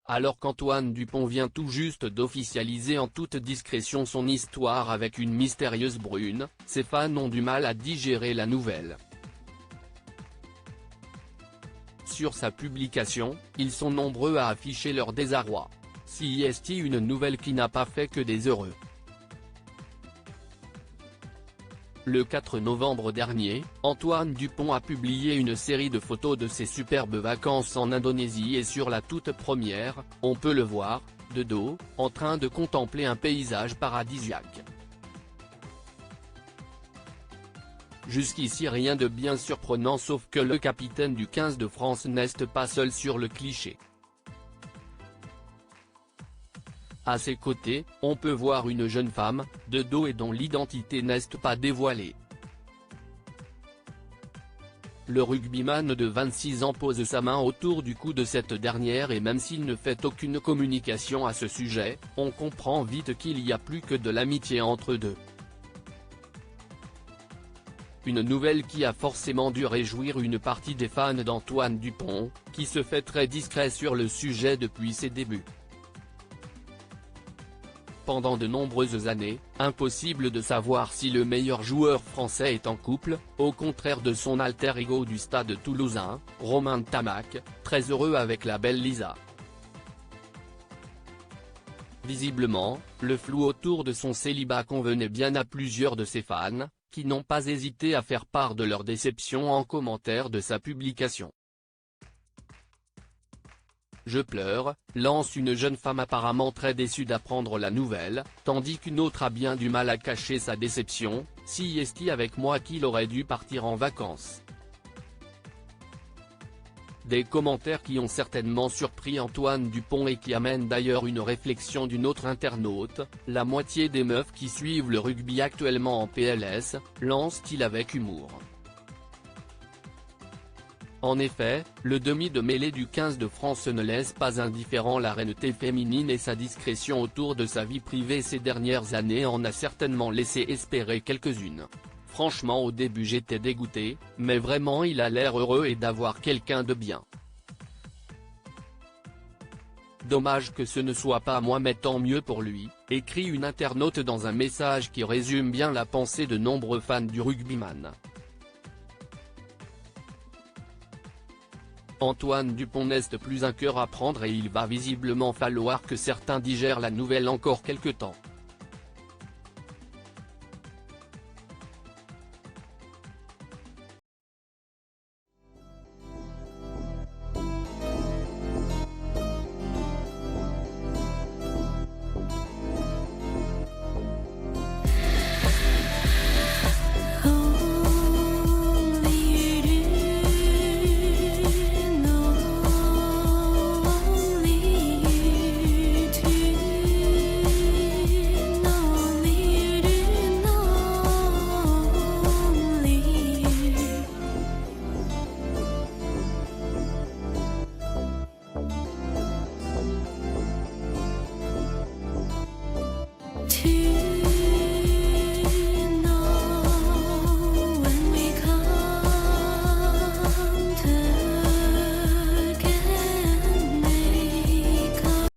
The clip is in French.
Alors qu'Antoine Dupont vient tout juste d'officialiser en toute discrétion son histoire avec une mystérieuse brune, ses fans ont du mal à digérer la nouvelle. Sur sa publication, ils sont nombreux à afficher leur désarroi. Si est une nouvelle qui n'a pas fait que des heureux. Le 4 novembre dernier, Antoine Dupont a publié une série de photos de ses superbes vacances en Indonésie et sur la toute première, on peut le voir, de dos, en train de contempler un paysage paradisiaque. Jusqu'ici rien de bien surprenant sauf que le capitaine du 15 de France n'est pas seul sur le cliché. À ses côtés, on peut voir une jeune femme, de dos et dont l'identité n'est pas dévoilée. Le rugbyman de 26 ans pose sa main autour du cou de cette dernière et même s'il ne fait aucune communication à ce sujet, on comprend vite qu'il y a plus que de l'amitié entre eux deux. Une nouvelle qui a forcément dû réjouir une partie des fans d'Antoine Dupont, qui se fait très discret sur le sujet depuis ses débuts. Pendant de nombreuses années, impossible de savoir si le meilleur joueur français est en couple, au contraire de son alter ego du stade toulousain, Romain Ntamack, très heureux avec la belle Lisa. Visiblement, le flou autour de son célibat convenait bien à plusieurs de ses fans, qui n'ont pas hésité à faire part de leur déception en commentaire de sa publication. Je pleure, lance une jeune femme apparemment très déçue d'apprendre la nouvelle, tandis qu'une autre a bien du mal à cacher sa déception, si est-il avec moi qu'il aurait dû partir en vacances. Des commentaires qui ont certainement surpris Antoine Dupont et qui amènent d'ailleurs une réflexion d'une autre internaute, la moitié des meufs qui suivent le rugby actuellement en PLS, lancent-ils avec humour. En effet, le demi de mêlée du 15 de France ne laisse pas indifférent la reineté féminine et sa discrétion autour de sa vie privée ces dernières années en a certainement laissé espérer quelques-unes. Franchement au début j'étais dégoûté, mais vraiment il a l'air heureux et d'avoir quelqu'un de bien. Dommage que ce ne soit pas moi mais tant mieux pour lui, écrit une internaute dans un message qui résume bien la pensée de nombreux fans du rugbyman. Antoine Dupont n'est plus un cœur à prendre et il va visiblement falloir que certains digèrent la nouvelle encore quelque temps. To